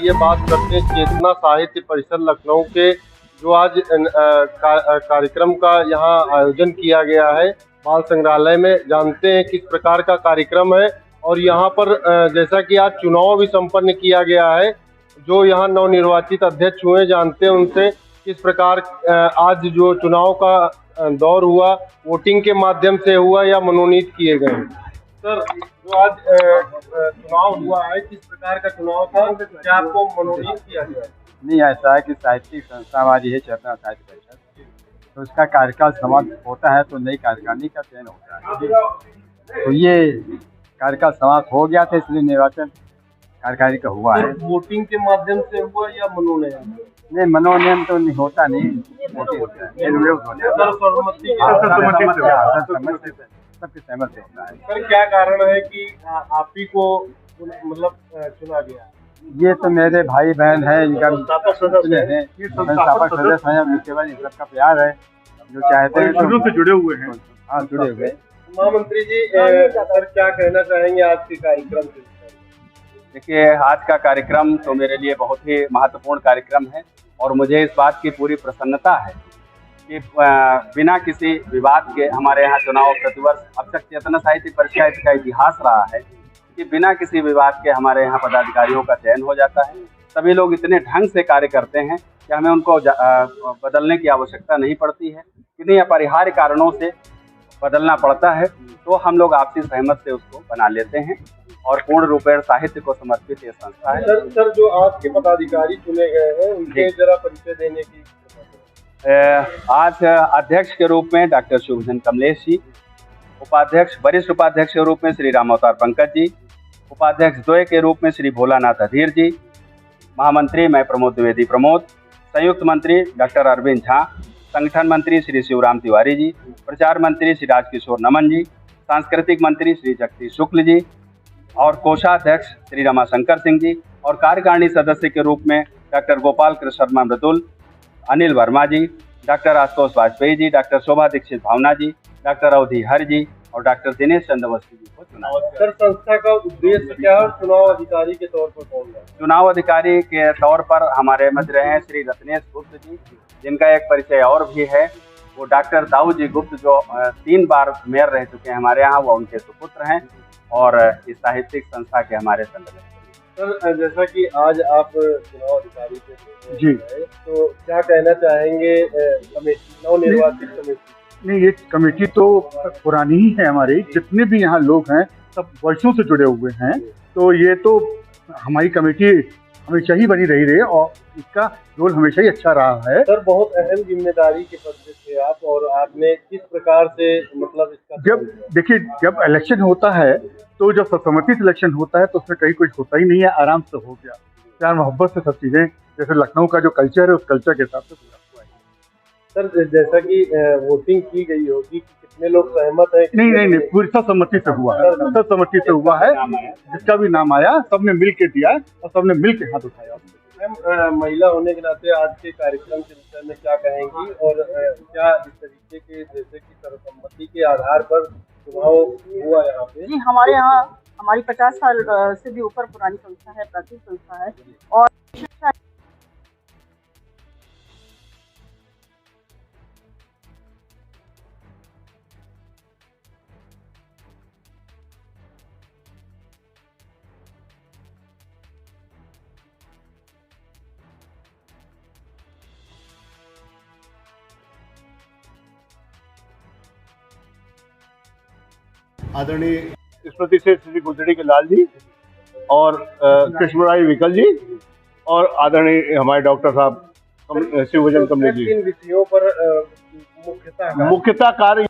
ये बात करते हैं चेतना साहित्य परिषद लखनऊ के, जो आज कार्यक्रम का यहाँ आयोजन किया गया है बाल संग्रहालय में। जानते हैं किस प्रकार का कार्यक्रम है और यहाँ पर जैसा कि आज चुनाव भी संपन्न किया गया है, जो यहाँ नवनिर्वाचित अध्यक्ष हुए, जानते हैं उनसे किस प्रकार आज जो चुनाव का दौर हुआ, वोटिंग के माध्यम से हुआ या मनोनीत किए गए। सर, जो आज चुनाव हुआ है, किस प्रकार का चुनाव था, क्या आपको मनोनीत किया गया? नहीं, ऐसा है कि साहित्यिक संस्था हमारी है चेतना साहित्य परिषद, तो उसका कार्यकाल समाप्त होता है तो नई कार्यकारिणी का चयन होता है। तो ये कार्यकाल समाप्त हो गया था, इसलिए निर्वाचन कार्यकारिणी का हुआ है। वोटिंग के माध्यम से हुआ या मनोनयन? नहीं, मनोनयन तो नहीं होता, नहीं वोटिंग होता है, सबकी सहमति होता है। सर, क्या कारण है कि आप ही को मतलब चुना गया? ये तो मेरे भाई बहन है, इनका संस्थापक सदस्य हैं, केवल इन सबका प्यार है, जो चाहते हैं शुरू से जुड़े हुए हैं। हाँ, जुड़े हुए। महामंत्री जी, सर क्या कहना चाहेंगे आज के कार्यक्रम से? देखिए, आज का कार्यक्रम तो मेरे लिए बहुत ही महत्वपूर्ण कार्यक्रम है और मुझे इस बात की पूरी प्रसन्नता है कि बिना किसी विवाद के हमारे यहाँ चुनाव प्रतिवर्ष अब तक चेतना साहित्य परिषद का इतिहास रहा है कि बिना किसी विवाद के हमारे यहाँ पदाधिकारियों का चयन हो जाता है। सभी लोग इतने ढंग से कार्य करते हैं कि हमें उनको बदलने की आवश्यकता नहीं पड़ती है। किन्हीं अपरिहार्य कारणों से बदलना पड़ता है तो हम लोग आपसी सहमत से उसको बना लेते हैं और पूर्ण रूपेण साहित्य को समर्पित ये संस्था है। सर, जो आपके पदाधिकारी चुने गए हैं, उनके जरा परिचय देने की। आज अध्यक्ष के रूप में डॉक्टर शुभजन कमलेश जी, उपाध्यक्ष वरिष्ठ उपाध्यक्ष के रूप में श्री राम अवतार पंकज जी, उपाध्यक्ष द्वय के रूप में श्री भोलानाथ अधीर जी, महामंत्री मैं प्रमोद द्विवेदी प्रमोद, संयुक्त मंत्री डॉक्टर अरविंद झा, संगठन मंत्री श्री शिवराम तिवारी जी, प्रचार मंत्री श्री राजकिशोर नमन जी, सांस्कृतिक मंत्री श्री जगदीश शुक्ल जी और कोषाध्यक्ष श्री रमाशंकर सिंह जी और कार्यकारिणी सदस्य के रूप में डॉक्टर गोपाल कृष्ण शर्मा मृदुल, अनिल वर्मा जी, डॉक्टर आशुतोष वाजपेयी जी, डॉक्टर शोभा दीक्षित भावना जी, डॉक्टर अवधि हर जी और डॉक्टर दिनेश चंद्रवंशी जी को चुना। सर, संस्था का उद्देश्य क्या है? चुनाव अधिकारी के तौर पर कौन है? चुनाव अधिकारी के तौर पर हमारे मध्य रहे हैं श्री रत्नेश गुप्त जी, जिनका एक परिचय और भी है, वो डॉक्टर दाऊ जी गुप्त, जो 3 बार मेयर रह चुके हैं हमारे यहाँ, वो उनके सुपुत्र हैं और इस साहित्यिक संस्था के हमारे संगठन। सर, जैसा कि आज आप चुनाव अधिकारी के जी, तो क्या कहना चाहेंगे कमेटी, नवनिर्वाचित कमेटी? नहीं, ये कमेटी तो पुरानी ही है हमारी, जितने भी यहाँ लोग हैं सब वर्षों से जुड़े हुए हैं, तो ये तो हमारी कमेटी हमेशा ही बनी रही और इसका रोल हमेशा ही अच्छा रहा है। सर, बहुत अहम जिम्मेदारी के पद पे थे आप और आपने किस प्रकार से मतलब इसका देखिए, जब इलेक्शन होता है तो जब सर्वसम्मति से इलेक्शन होता है तो उसमें कहीं कुछ होता ही नहीं है, आराम से हो गया, प्यार मोहब्बत से सब चीज़ें, जैसे लखनऊ का जो कल्चर है उस कल्चर के हिसाब से पूरा हुआ है। सर, जैसा कि वोटिंग की गई होगी, कितने लोग सहमत हैं? नहीं, पूरी सर्वसम्मति से हुआ है, सर्वसम्मति से हुआ है, जिसका भी नाम आया सबने मिल के दिया और सबने मिल के हाथ उठाया। मैम, महिला होने के नाते आज के कार्यक्रम के विषय में क्या कहेंगी और क्या इस तरीके के, जैसे कि सर्वसम्मति के आधार पर चुनाव हुआ यहाँ पे? जी, हमारे यहाँ हमारी 50 साल से भी ऊपर पुरानी संस्था है, प्राचीन संस्था है और आदरणीय स्मृति से श्री गुजरी के लाल जी और कृष्णराय विकल जी और आदरणीय हमारे डॉक्टर साहब शिवभजन कमलेश जी। इन विषयों पर मुख्यतः कार्य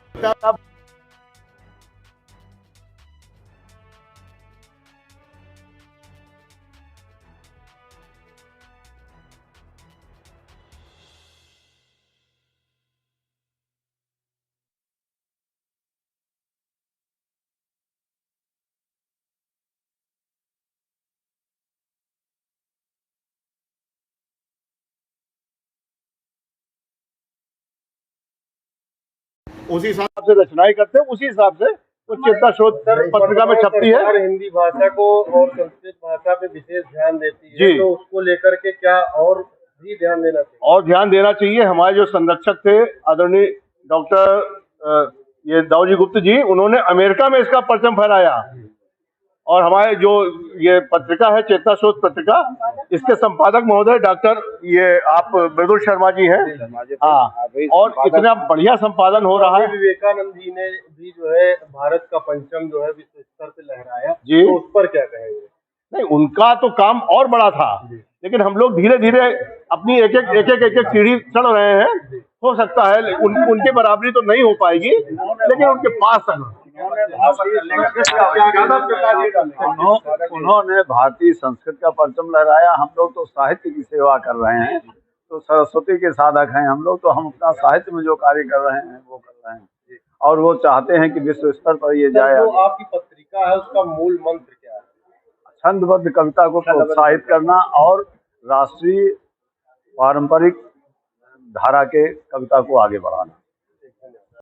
उसी हिसाब से रचनाएं करते हैं, उसी हिसाब से वो चेतना शोध पत्रिका में छपती है। सरकार हिंदी भाषा को और संस्कृत भाषा पे विशेष ध्यान देती है, जी। तो उसको लेकर के क्या और भी ध्यान देना चाहिए? और ध्यान देना चाहिए। हमारे जो संरक्षक थे आदरणीय डॉक्टर ये दाऊजी गुप्त जी, उन्होंने अमेरिका में इसका परचम फहराया। और हमारे जो ये पत्रिका है चेतना शोध पत्रिका, इसके संपादक महोदय डॉक्टर ये आप मृदुल शर्मा जी हैं। हाँ, और इतना बढ़िया संपादन हो रहा है। स्वामी विवेकानंद जी ने भी जो है भारत का पंचम जो है विश्व स्तर पे लहराया, जी। तो उस पर क्या कहेंगे? नहीं, उनका तो काम और बड़ा था, लेकिन हम लोग धीरे धीरे अपनी एक एक सीढ़ी चढ़ रहे हैं। हो सकता है उनके बराबरी तो नहीं हो पाएगी, लेकिन उनके पास उन्होंने भारतीय संस्कृत का परचम लहराया। हम लोग तो साहित्य की सेवा कर रहे हैं, तो सरस्वती के साधक हैं हम लोग, तो हम अपना साहित्य में जो कार्य कर रहे हैं वो कर रहे हैं, और वो चाहते हैं कि विश्व स्तर पर ये जाए। जो आपकी पत्रिका है उसका मूल मंत्र क्या है? छंदबद्ध कविता को प्रोत्साहित करना और राष्ट्रीय पारंपरिक धारा के कविता को आगे बढ़ाना।